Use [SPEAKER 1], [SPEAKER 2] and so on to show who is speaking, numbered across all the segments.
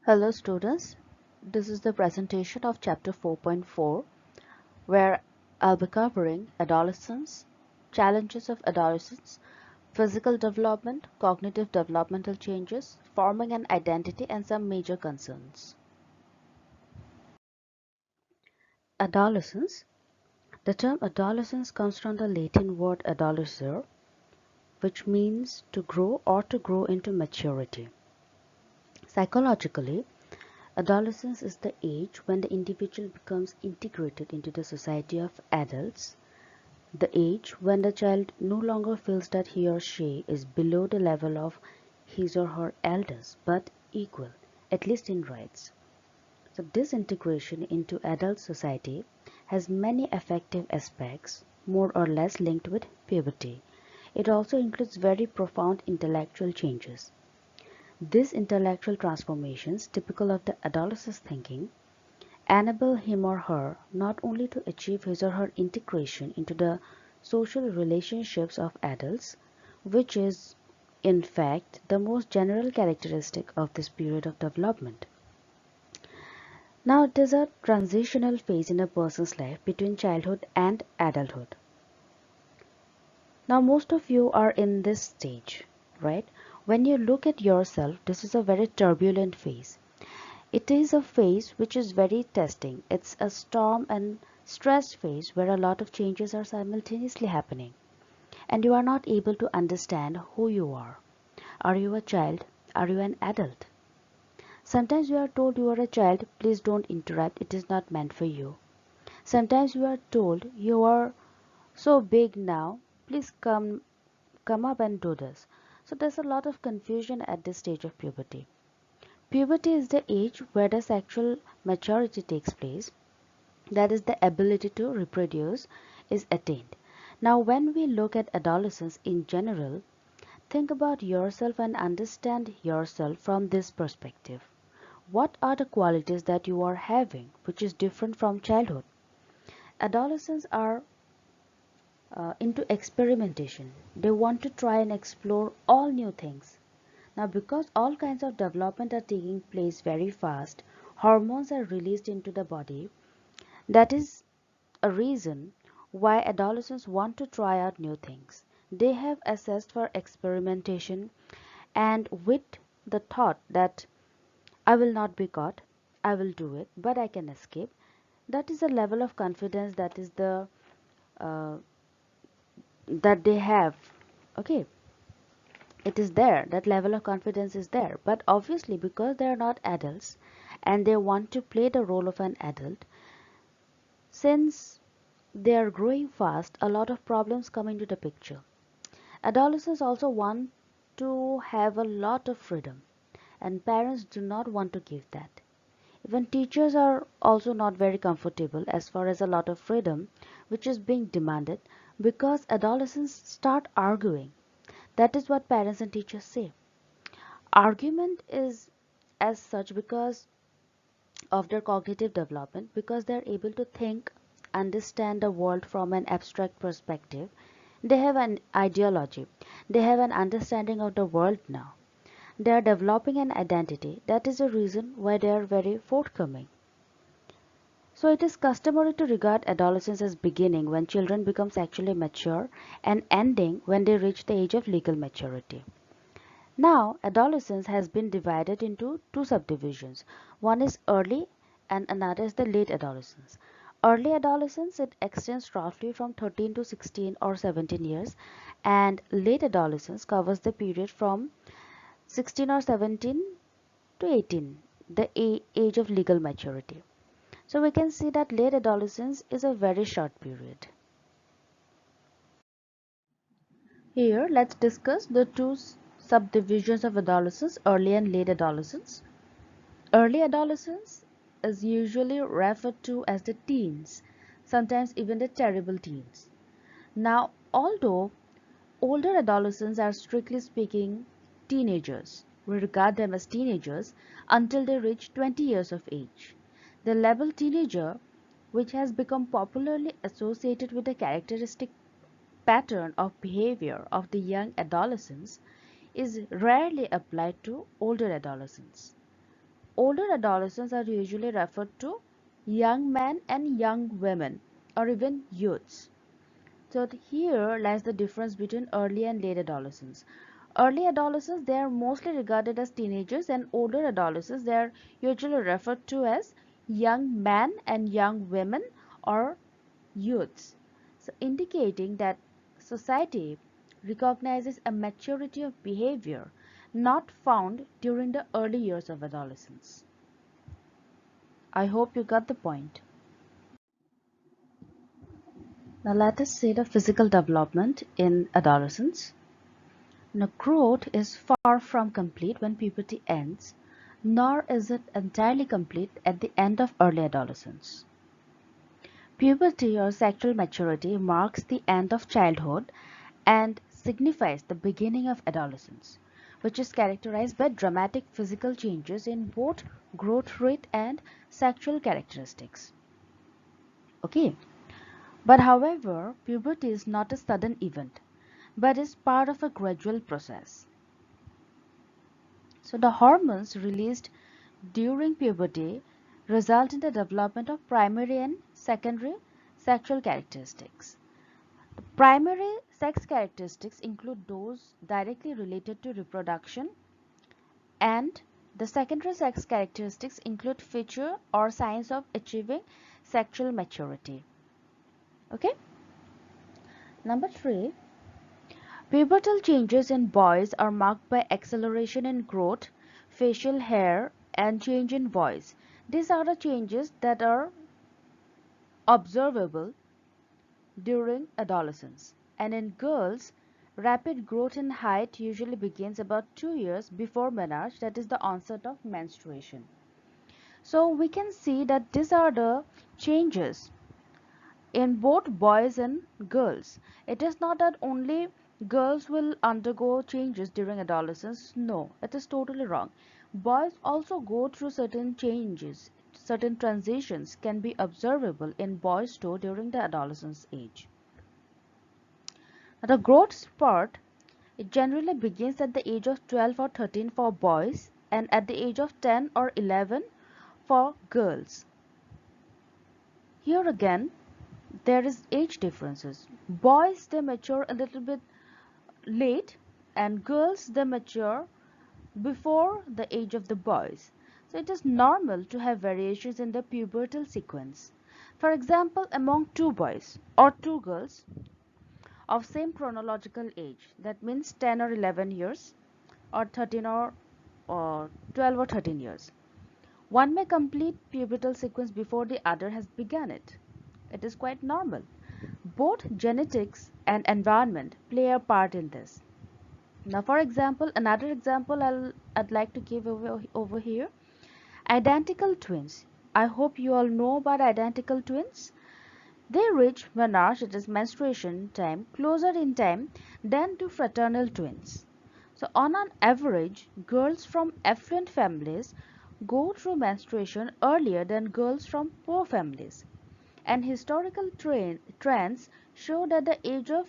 [SPEAKER 1] Hello students, this is the presentation of chapter 4.4 where I'll be covering adolescence, challenges of adolescence, physical development, cognitive developmental changes, forming an identity and some major concerns. Adolescence. The term adolescence comes from the Latin word adolescere, which means to grow or to grow into maturity. Psychologically, adolescence is the age when the individual becomes integrated into the society of adults, the age when the child no longer feels that he or she is below the level of his or her elders, but equal, at least in rights. So this integration into adult society has many effective aspects, more or less linked with puberty. It also includes very profound intellectual changes. These intellectual transformations, typical of the adolescent's thinking, enable him or her not only to achieve his or her integration into the social relationships of adults, which is in fact the most general characteristic of this period of development. Now it is a transitional phase in a person's life between childhood and adulthood. Now most of you are in this stage, right? When you look at yourself, this is a very turbulent phase. It is a phase which is very testing. It's a storm and stress phase where a lot of changes are simultaneously happening and you are not able to understand who you are. Are you a child? Are you an adult? Sometimes you are told you are a child, please don't interrupt, it is not meant for you. Sometimes you are told you are so big now, please come up and do this. So there's a lot of confusion at this stage of puberty. Puberty is the age where the sexual maturity takes place, that is, the ability to reproduce is attained. Now, when we look at adolescence in general, think about yourself and understand yourself from this perspective. What are the qualities that you are having which is different from childhood? Adolescents are into experimentation. They want to try and explore all new things. Now, because all kinds of development are taking place very fast, hormones are released into the body. That is a reason why adolescents want to try out new things. They have assessed for experimentation and with the thought that I will not be caught, I will do it, but I can escape. That is a level of confidence that is the uh, that they have. Okay, it is there. That level of confidence is there. But obviously, because they are not adults and they want to play the role of an adult, since they are growing fast, a lot of problems come into the picture. Adolescents also want to have a lot of freedom, and parents do not want to give that. Even teachers are also not very comfortable as far as a lot of freedom which is being demanded because adolescents start arguing. That is what parents and teachers say. Argument is as such because of their cognitive development, because they are able to think, understand the world from an abstract perspective. They have an ideology, they have an understanding of the world now. They are developing an identity. That is the reason why they are very forthcoming. So it is customary to regard adolescence as beginning when children become sexually mature and ending when they reach the age of legal maturity. Now, adolescence has been divided into two subdivisions. One is early and another is the late adolescence. Early adolescence, it extends roughly from 13 to 16 or 17 years, and late adolescence covers the period from 16 or 17 to 18, the age of legal maturity. So we can see that late adolescence is a very short period. Here, let's discuss the two subdivisions of adolescence, early and late adolescence. Early adolescence is usually referred to as the teens, sometimes even the terrible teens. Now, although older adolescents are strictly speaking teenagers, we regard them as teenagers until they reach 20 years of age. The label teenager, which has become popularly associated with the characteristic pattern of behavior of the young adolescents, is rarely applied to older adolescents. older adolescents are usually referred to young men and young women, or even youths. So here lies the difference between early and late adolescence. Early adolescents, they are mostly regarded as teenagers, and older adolescents, they are usually referred to as young men and young women, or youths. So indicating that society recognizes a maturity of behavior not found during the early years of adolescence. I hope you got the point. Now let us see the physical development in adolescence. Now growth is far from complete when puberty ends, nor is it entirely complete at the end of early adolescence. Puberty or sexual maturity marks the end of childhood and signifies the beginning of adolescence, which is characterized by dramatic physical changes in both growth rate and sexual characteristics. Okay, but however, puberty is not a sudden event, but is part of a gradual process. So the hormones released during puberty result in the development of primary and secondary sexual characteristics. The primary sex characteristics include those directly related to reproduction, and the secondary sex characteristics include feature or signs of achieving sexual maturity. Okay? Number 3, pubertal changes in boys are marked by acceleration in growth, facial hair, and change in voice. These are the changes that are observable during adolescence. And in girls, rapid growth in height usually begins about 2 years before menarche, that is the onset of menstruation. So we can see that these are the changes in both boys and girls. It is not that only girls will undergo changes during adolescence. No, it is totally wrong. Boys also go through certain changes. Certain transitions can be observable in boys too during the adolescence age. The growth spurt, it generally begins at the age of 12 or 13 for boys and at the age of 10 or 11 for girls. Here again, there is age differences. Boys, they mature a little bit late, and girls, they mature before the age of the boys. So it is normal to have variations in the pubertal sequence. For example, among two boys or two girls of same chronological age, that means 10 or 11 years, or 13 or 12 or 13 years, one may complete pubertal sequence before the other has begun it. It is quite normal. Both genetics and environment play a part in this. Now, for example, another example I'd like to give over here. Identical twins. I hope you all know about identical twins. They reach menarche, it is menstruation time, closer in time than to fraternal twins. So on an average, girls from affluent families go through menstruation earlier than girls from poor families. And historical trends show that the age of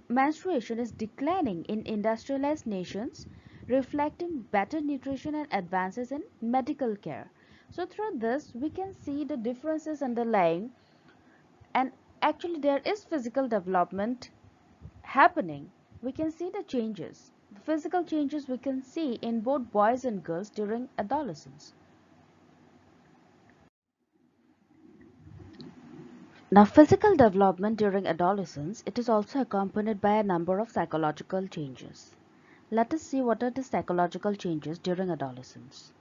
[SPEAKER 1] menstruation is declining in industrialized nations, reflecting better nutrition and advances in medical care. So through this, we can see the differences underlying, and actually there is physical development happening. We can see the changes. The physical changes we can see in both boys and girls during adolescence. Now, physical development during adolescence, it is also accompanied by a number of psychological changes. Let us see what are the psychological changes during adolescence.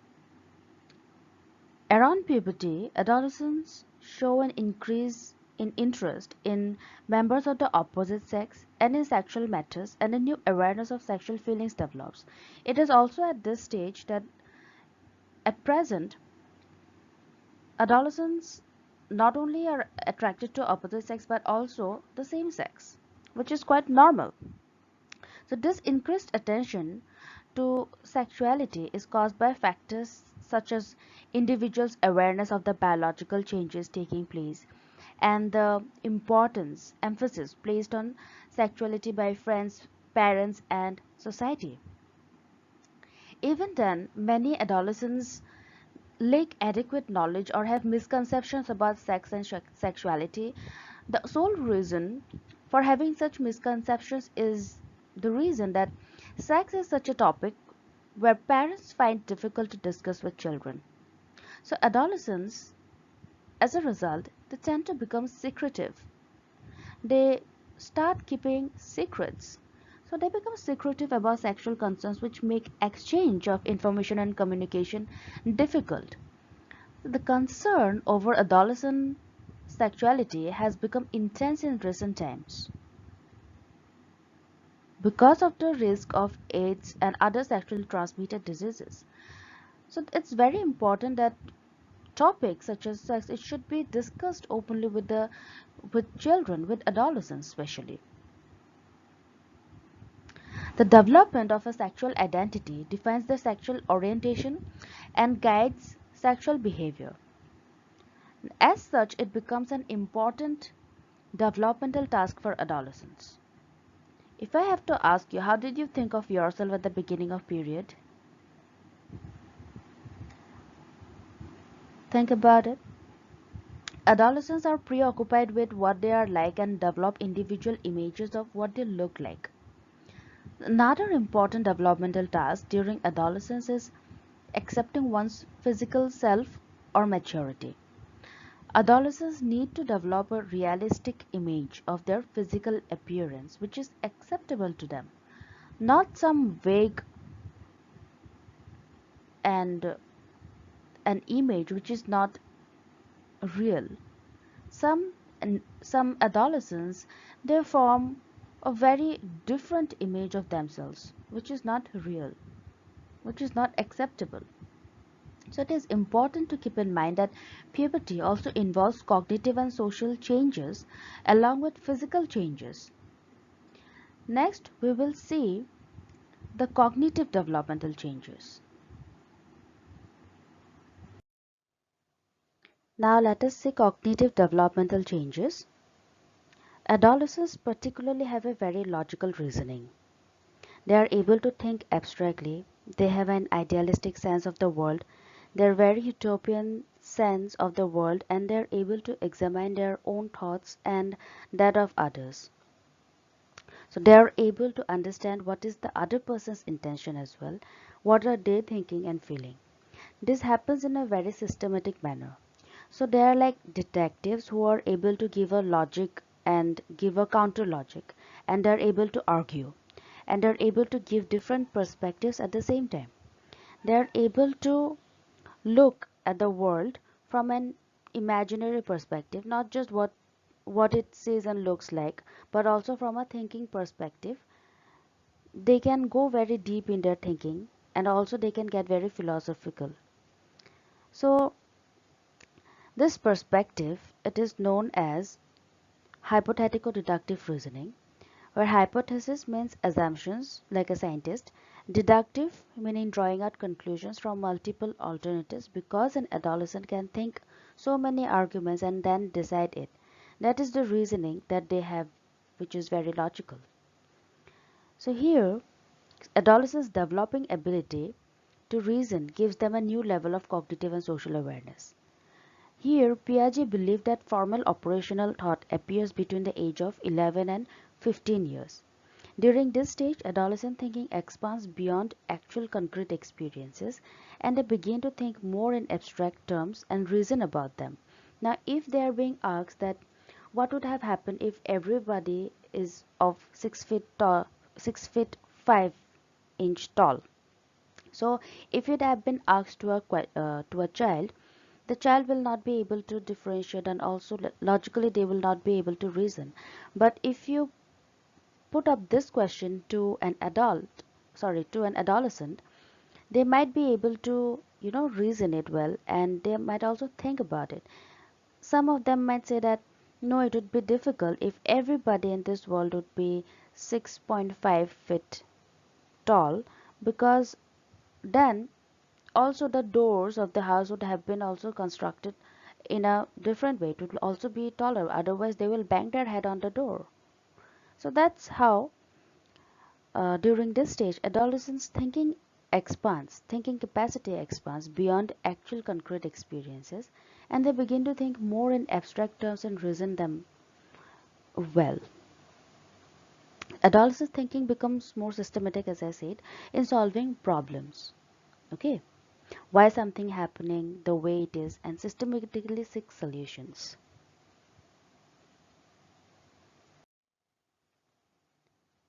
[SPEAKER 1] Around puberty, adolescents show an increase in interest in members of the opposite sex and in sexual matters, and a new awareness of sexual feelings develops. It is also at this stage that at present adolescents not only are attracted to opposite sex but also the same sex, which is quite normal. So this increased attention to sexuality is caused by factors such as individuals' awareness of the biological changes taking place and the importance, emphasis placed on sexuality by friends, parents, and society. Even then, many adolescents lack adequate knowledge or have misconceptions about sex and sexuality. The sole reason for having such misconceptions is the reason that sex is such a topic where parents find difficult to discuss with children. So adolescents, as a result, they tend to become secretive. They start keeping secrets. So they become secretive about sexual concerns, which make exchange of information and communication difficult. The concern over adolescent sexuality has become intense in recent times because of the risk of AIDS and other sexually transmitted diseases. So it's very important that topics such as sex it should be discussed openly with children, with adolescents especially. The development of a sexual identity defines their sexual orientation and guides sexual behavior. As such, it becomes an important developmental task for adolescents. If I have to ask you, how did you think of yourself at the beginning of period? Think about it. Adolescents are preoccupied with what they are like and develop individual images of what they look like. Another important developmental task during adolescence is accepting one's physical self or maturity. Adolescents need to develop a realistic image of their physical appearance which is acceptable to them, not some vague and an image which is not real. Some adolescents they form a very different image of themselves which is not real, which is not acceptable. So it is important to keep in mind that puberty also involves cognitive and social changes along with physical changes. Next, we will see the cognitive developmental changes. Now let us see cognitive developmental changes. Adolescents particularly have a very logical reasoning. They are able to think abstractly, they have an idealistic sense of the world, they are very utopian sense of the world and they are able to examine their own thoughts and that of others. So they are able to understand what is the other person's intention as well, what are they thinking and feeling. This happens in a very systematic manner. So they are like detectives who are able to give a logic and give a counter logic and they are able to argue and they are able to give different perspectives at the same time. They are able to look at the world from an imaginary perspective, not just what it says and looks like, but also from a thinking perspective. They can go very deep in their thinking and also they can get very philosophical. So this perspective it is known as hypothetical deductive reasoning, where hypothesis means assumptions like a scientist, deductive meaning drawing out conclusions from multiple alternatives because an adolescent can think so many arguments and then decide it. That is the reasoning that they have, which is very logical. So here, adolescents developing ability to reason gives them a new level of cognitive and social awareness. Here, Piaget believed that formal operational thought appears between the age of 11 and 15 years. During this stage, adolescent thinking expands beyond actual concrete experiences and they begin to think more in abstract terms and reason about them. Now, if they are being asked that what would have happened if everybody is of 6 feet tall, 6 feet 5 inch tall. So, if it had been asked to a child, the child will not be able to differentiate and also logically they will not be able to reason. But if you put up this question to an to an adolescent, they might be able to, reason it well and they might also think about it. Some of them might say that no, it would be difficult if everybody in this world would be 6.5 feet tall because then also the doors of the house would have been also constructed in a different way. It would also be taller, otherwise they will bang their head on the door. So that's how during this stage adolescents thinking expands, thinking capacity expands beyond actual concrete experiences, and they begin to think more in abstract terms and reason them well. Adolescent thinking becomes more systematic, as I said, in solving problems. Okay, why something happening the way it is, and systematically seek solutions.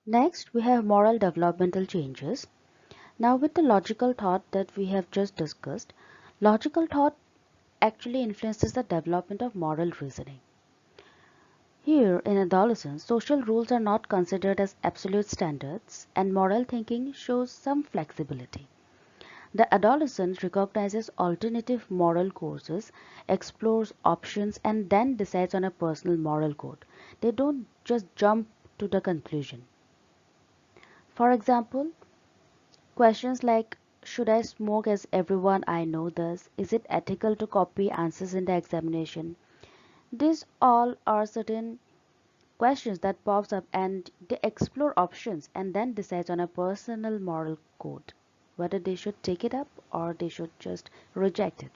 [SPEAKER 1] Next, we have moral developmental changes. Now, with the logical thought that we have just discussed, logical thought actually influences the development of moral reasoning. Here, in adolescence, social rules are not considered as absolute standards, and moral thinking shows some flexibility. The adolescent recognizes alternative moral courses, explores options, and then decides on a personal moral code. They don't just jump to the conclusion. For example, questions like, should I smoke as everyone I know does? Is it ethical to copy answers in the examination? These all are certain questions that pops up, and they explore options and then decides on a personal moral code, whether they should take it up or they should just reject it.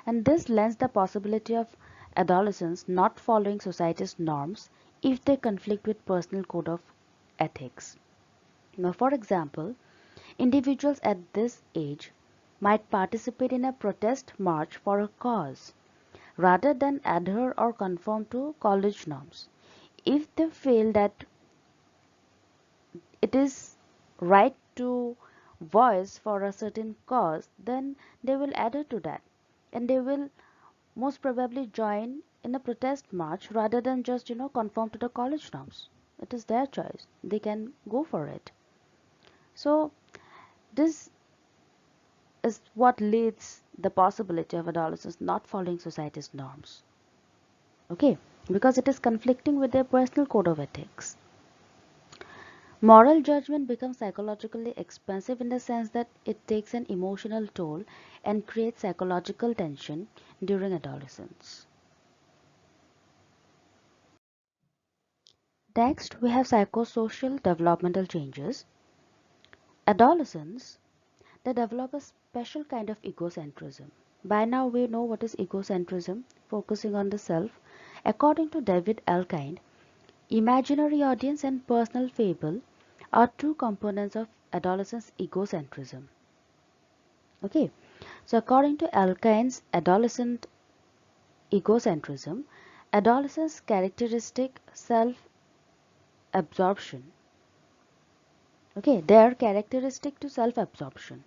[SPEAKER 1] And this lends the possibility of adolescents not following society's norms if they conflict with personal code of ethics. Now, for example, individuals at this age might participate in a protest march for a cause rather than adhere or conform to college norms. If they feel that it is right to voice for a certain cause, then they will adhere to that, and they will most probably join in a protest march rather than just conform to the college norms. It is their choice, they can go for it. So this is what leads the possibility of adolescents not following society's norms. Okay, because it is conflicting with their personal code of ethics. Moral judgment becomes psychologically expensive in the sense that it takes an emotional toll and creates psychological tension during adolescence. Next, we have psychosocial developmental changes. Adolescents, they develop a special kind of egocentrism. By now, we know what is egocentrism, focusing on the self. According to David Elkind, imaginary audience and personal fable are two components of adolescence egocentrism. Okay, so according to Elkind's adolescent egocentrism, adolescence characteristic self-absorption. Okay, they are characteristic to self-absorption.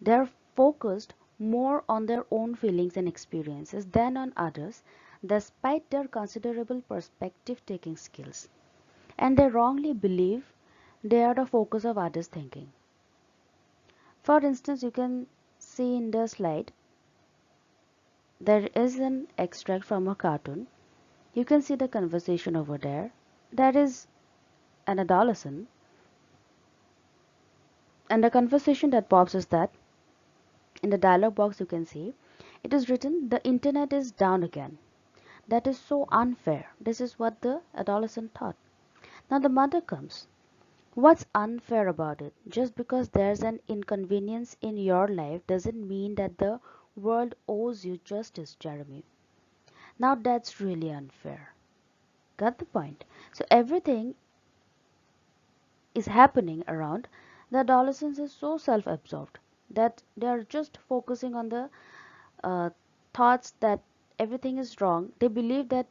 [SPEAKER 1] They are focused more on their own feelings and experiences than on others, despite their considerable perspective-taking skills. And they wrongly believe they are the focus of others' thinking. For instance, you can see in the slide, there is an extract from a cartoon. You can see the conversation over there. There is an adolescent, and the conversation that pops is that in the dialog box you can see it is written, the internet is down again. That is so unfair. This is what the adolescent thought. Now the mother comes. What's unfair about it? Just because there's an inconvenience in your life doesn't mean that the world owes you justice, Jeremy. Now that's really unfair. Got the point? So everything is happening around. The adolescence is so self-absorbed that they are just focusing on the uh, thoughts that everything is wrong. They believe that,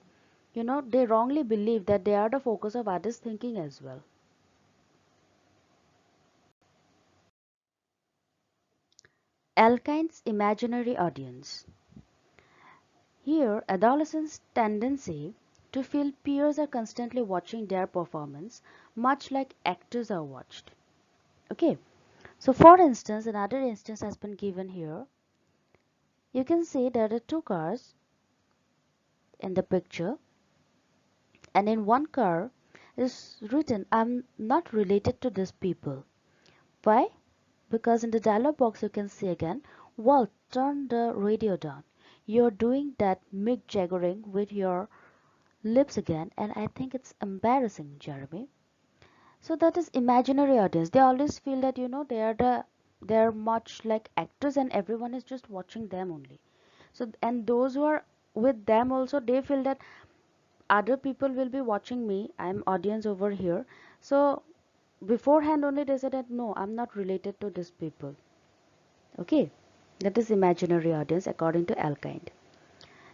[SPEAKER 1] they wrongly believe that they are the focus of others' thinking as well. Alkine's imaginary audience. Here, adolescents' tendency to feel peers are constantly watching their performance, much like actors are watched. Okay, so for instance, another instance has been given here. You can see there are two cars in the picture, and in one car is written, I'm not related to these people. Why? Because in the dialog box you can see again, Walt, turn the radio down. You're doing that Mick Jaggering with your lips again, and I think it's embarrassing, Jeremy. So that is imaginary audience. They always feel that they are they're much like actors and everyone is just watching them only. So and those who are with them also, they feel that other people will be watching me, I'm audience over here. So beforehand only they said that no, I'm not related to these people. Okay, that is imaginary audience according to Alkind.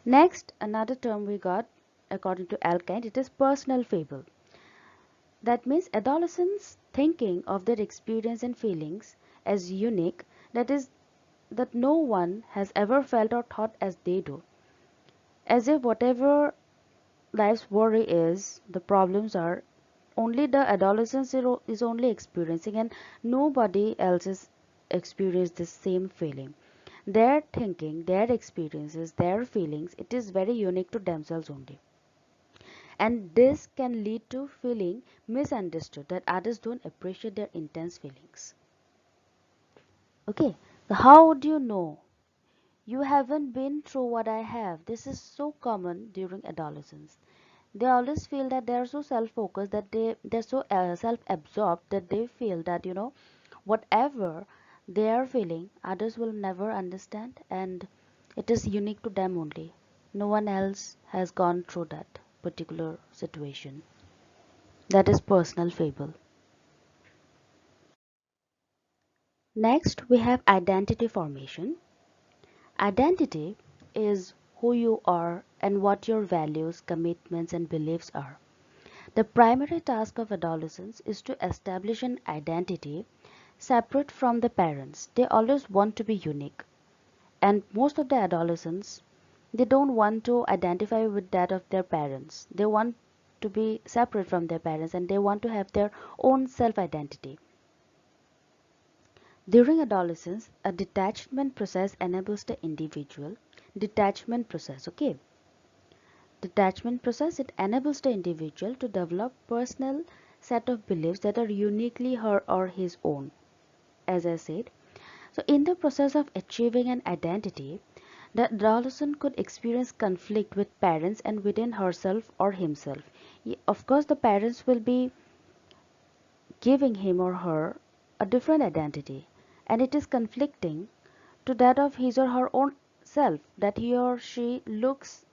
[SPEAKER 1] Next, another term we got according to Alkind, it is personal fable. That means adolescents thinking of their experience and feelings as unique, that is, that no one has ever felt or thought as they do. As if whatever life's worry is, the problems are, only the adolescent is only experiencing and nobody else is experienced the same feeling. Their thinking, their experiences, their feelings, it is very unique to themselves only. And this can lead to feeling misunderstood, that others don't appreciate their intense feelings. Okay, so how would you know you haven't been through what I have? This is so common during adolescence. They always feel that they are so self-focused, that they're so self-absorbed, that they feel that whatever they are feeling, others will never understand, and it is unique to them only. No one else has gone through that particular situation. That is personal fable. Next, we have identity formation. Identity is who you are and what your values, commitments, and beliefs are. The primary task of adolescents is to establish an identity separate from the parents. They always want to be unique. And most of the adolescents, they don't want to identify with that of their parents. They want to be separate from their parents and they want to have their own self identity. During adolescence, a detachment process enables the individual. Detachment process, okay. Detachment process, it enables the individual to develop personal set of beliefs that are uniquely her or his own, as I said. So in the process of achieving an identity, the adolescent could experience conflict with parents and within herself or himself. Of course, the parents will be giving him or her a different identity, and it is conflicting to that of his or her own self that he or she looks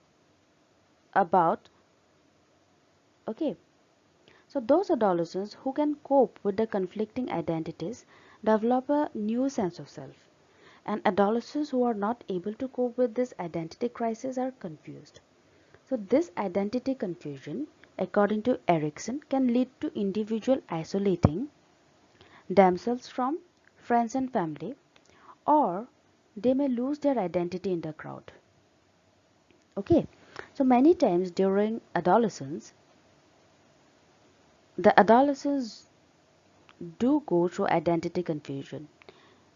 [SPEAKER 1] about. Okay, so those adolescents who can cope with the conflicting identities develop a new sense of self. And adolescents who are not able to cope with this identity crisis are confused. So this identity confusion, according to Erickson, can lead to individual isolating themselves from friends and family, or they may lose their identity in the crowd. Okay, so many times during adolescence, the adolescents do go through identity confusion.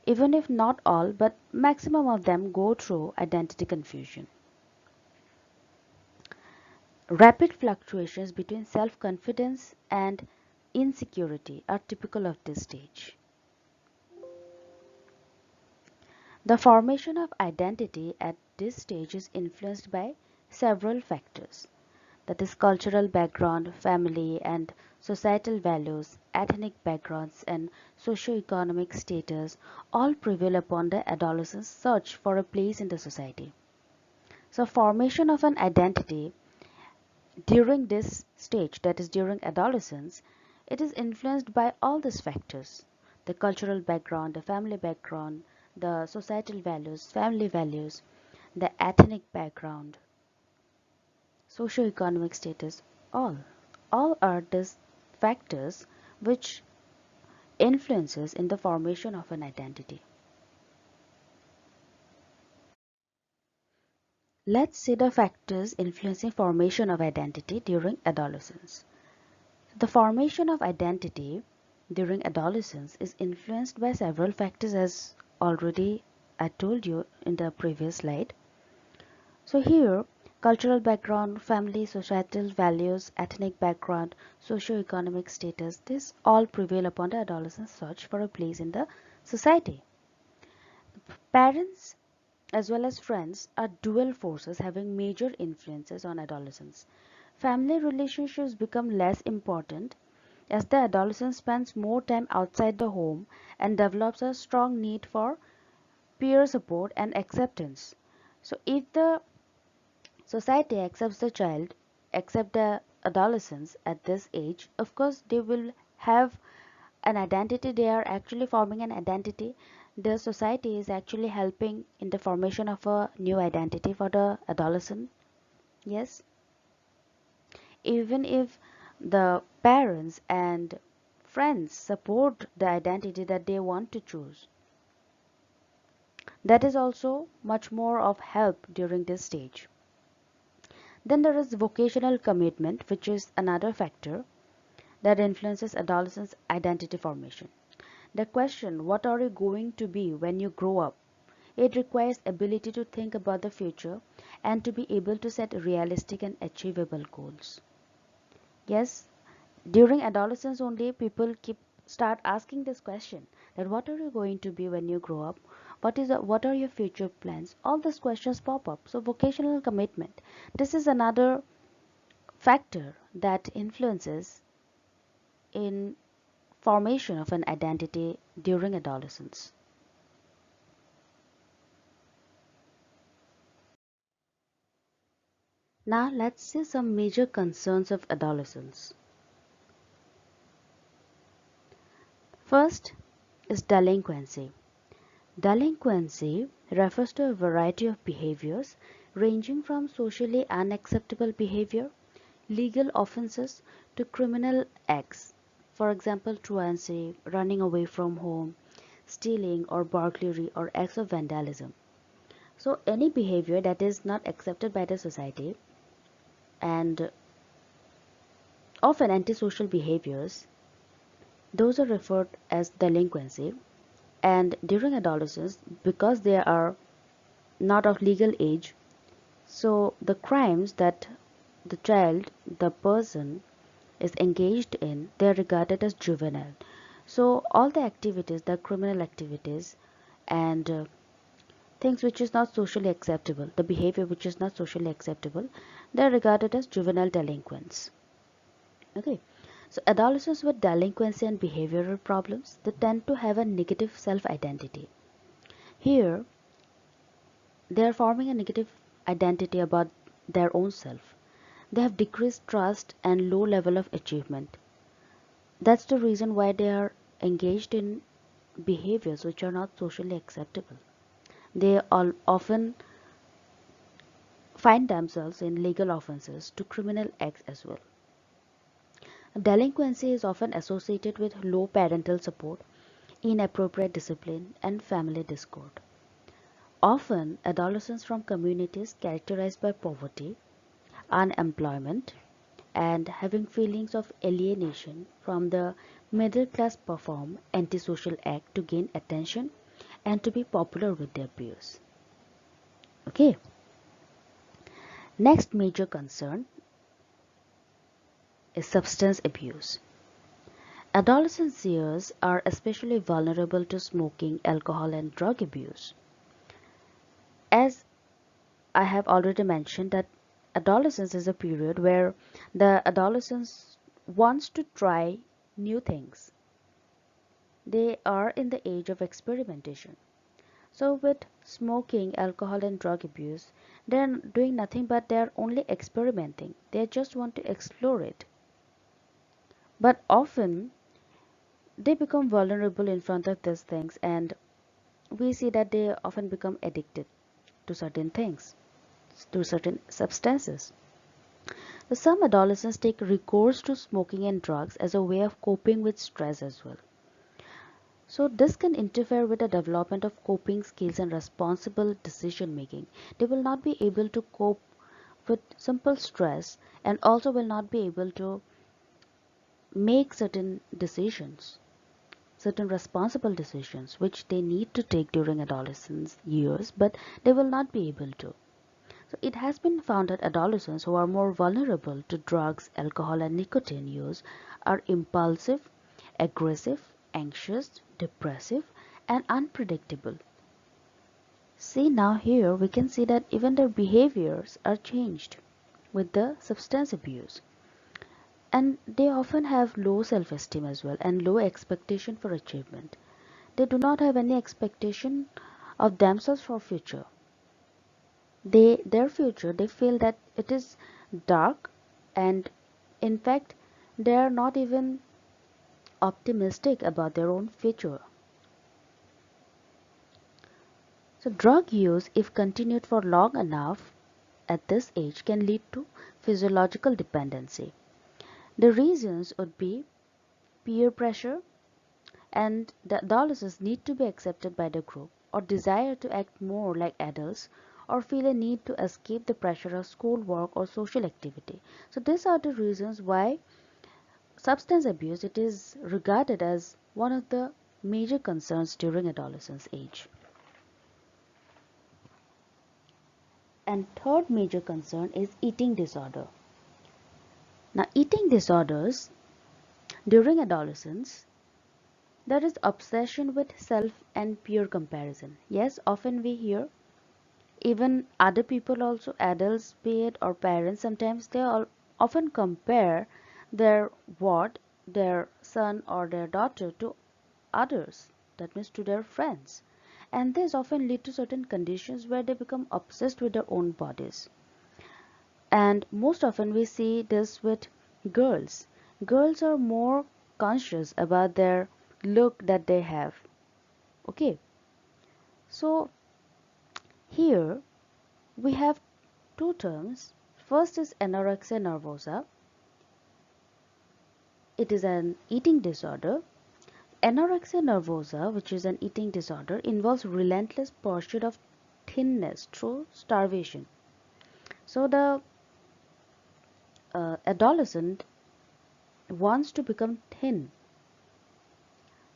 [SPEAKER 1] Even if not all, but maximum of them go through identity confusion. Rapid fluctuations between self-confidence and insecurity are typical of this stage. The formation of identity at this stage is influenced by several factors, that is cultural background, family and societal values, ethnic backgrounds and socio-economic status all prevail upon the adolescent's search for a place in the society. So formation of an identity during this stage, that is during adolescence, it is influenced by all these factors: the cultural background, the family background, the societal values, family values, the ethnic background, socio-economic status, all. All are these factors which influences in the formation of an identity. Let's see the factors influencing formation of identity during adolescence. The formation of identity during adolescence is influenced by several factors, as already I told you in the previous slide. So here, cultural background, family, societal values, ethnic background, socio-economic status, this all prevail upon the adolescent's search for a place in the society. Parents as well as friends are dual forces having major influences on adolescence. Family relationships become less important as the adolescent spends more time outside the home and develops a strong need for peer support and acceptance. So if the society accepts the child, accept the adolescents at this age, of course they will have an identity. They are actually forming an identity. The society is actually helping in the formation of a new identity for the adolescent. Yes, even if the parents and friends support the identity that they want to choose, that is also much more of help during this stage. Then there is vocational commitment, which is another factor that influences adolescents' identity formation. The question, what are you going to be when you grow up? It requires ability to think about the future and to be able to set realistic and achievable goals. Yes, during adolescence only people keep start asking this question, that what are you going to be when you grow up? What are your future plans? All these questions pop up. So vocational commitment. This is another factor that influences in formation of an identity during adolescence. Now let's see some major concerns of adolescence. First is delinquency. Delinquency refers to a variety of behaviors ranging from socially unacceptable behavior, legal offenses, to criminal acts. For example, truancy, running away from home, stealing or burglary or acts of vandalism. So any behavior that is not accepted by the society and often antisocial behaviors, those are referred as delinquency. And during adolescence, because they are not of legal age, so the crimes that the child, the person is engaged in, they are regarded as juvenile. So all the activities, the criminal activities and things which is not socially acceptable, the behavior which is not socially acceptable, they are regarded as juvenile delinquents. Okay. So adolescents with delinquency and behavioral problems, they tend to have a negative self-identity. Here, they are forming a negative identity about their own self. They have decreased trust and low level of achievement. That's the reason why they are engaged in behaviors which are not socially acceptable. They all often find themselves in legal offenses to criminal acts as well. Delinquency is often associated with low parental support, inappropriate discipline, and family discord. Often, adolescents from communities characterized by poverty, unemployment, and having feelings of alienation from the middle class perform antisocial act to gain attention and to be popular with their peers. Okay. Next major concern is substance abuse. Adolescent years are especially vulnerable to smoking, alcohol, and drug abuse. As I have already mentioned, that adolescence is a period where the adolescence wants to try new things. They are in the age of experimentation. So with smoking, alcohol and drug abuse, they're doing nothing but they're only experimenting. They just want to explore it. But often they become vulnerable in front of these things, and we see that they often become addicted to certain things, to certain substances. So some adolescents take recourse to smoking and drugs as a way of coping with stress as well. So this can interfere with the development of coping skills and responsible decision making. They will not be able to cope with simple stress and also will not be able to make certain decisions, certain responsible decisions which they need to take during adolescence years, but they will not be able to. So it has been found that adolescents who are more vulnerable to drugs, alcohol, and nicotine use are impulsive, aggressive, anxious, depressive, and unpredictable. See, now here we can see that even their behaviors are changed with the substance abuse. And they often have low self-esteem as well and low expectation for achievement. They do not have any expectation of themselves for future. Their future, they feel that it is dark, and in fact they are not even optimistic about their own future. So drug use, if continued for long enough at this age, can lead to physiological dependency. The reasons would be peer pressure, and the adolescents need to be accepted by the group, or desire to act more like adults, or feel a need to escape the pressure of schoolwork or social activity. So these are the reasons why substance abuse, it is regarded as one of the major concerns during adolescence age. And third major concern is eating disorder. Now, eating disorders during adolescence, there is obsession with self and peer comparison. Yes, often we hear even other people also, adults be it or parents, sometimes they all often compare their what their son or their daughter to others, that means to their friends, and this often lead to certain conditions where they become obsessed with their own bodies. And most often we see this with girls. Girls are more conscious about their look that they have. Okay, so here we have two terms. First is anorexia nervosa. It is an eating disorder. Anorexia nervosa, which is an eating disorder, involves relentless pursuit of thinness through starvation. So the adolescent wants to become thin.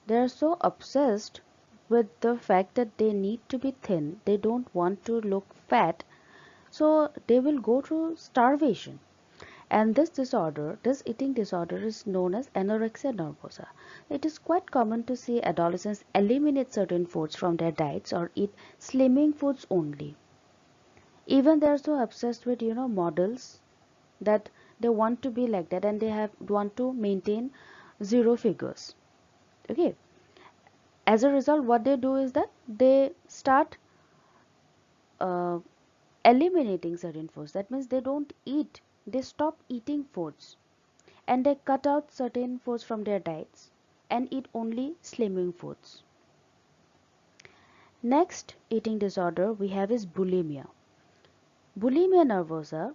[SPEAKER 1] They are so obsessed with the fact that they need to be thin, they don't want to look fat, so they will go through starvation. And this disorder, this eating disorder, is known as anorexia nervosa. It is quite common to see adolescents eliminate certain foods from their diets or eat slimming foods only. Even they are so obsessed with models that they want to be like that, and they have want to maintain zero figures. Okay, as a result what they do is that they start uh, eliminating certain foods. That means they don't eat, they stop eating foods, and they cut out certain foods from their diets and eat only slimming foods. Next eating disorder we have is bulimia. Bulimia nervosa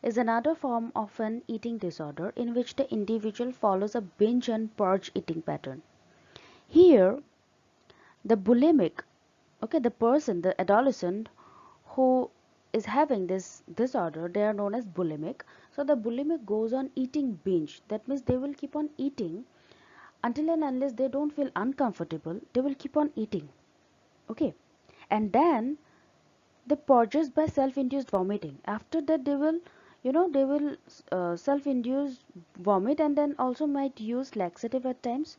[SPEAKER 1] is another form of an eating disorder in which the individual follows a binge and purge eating pattern. Here the bulimic, okay, the person, the adolescent who is having this disorder, they are known as bulimic. So the bulimic goes on eating binge. That means they will keep on eating until and unless they don't feel uncomfortable, they will keep on eating. Okay, and then they purges by self-induced vomiting. After that they will, they will self-induce vomit, and then also might use laxative at times,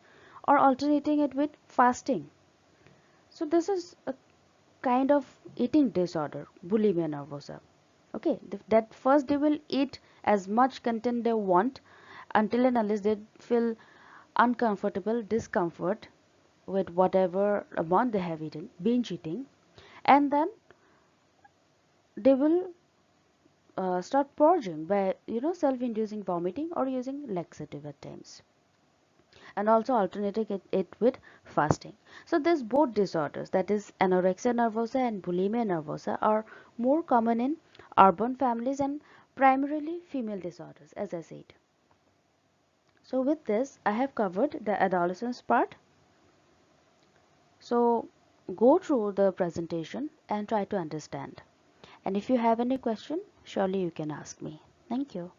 [SPEAKER 1] or alternating it with fasting. So this is a kind of eating disorder, bulimia nervosa. Okay, that first they will eat as much content they want until and unless they feel uncomfortable, discomfort with whatever amount they have eaten, binge eating, and then they will start purging by self-inducing vomiting or using laxative at times, and also alternating it with fasting. So these both disorders, that is anorexia nervosa and bulimia nervosa, are more common in urban families and primarily female disorders, as I said. So with this I have covered the adolescence part. So go through the presentation and try to understand. And if you have any question, surely you can ask me. Thank you.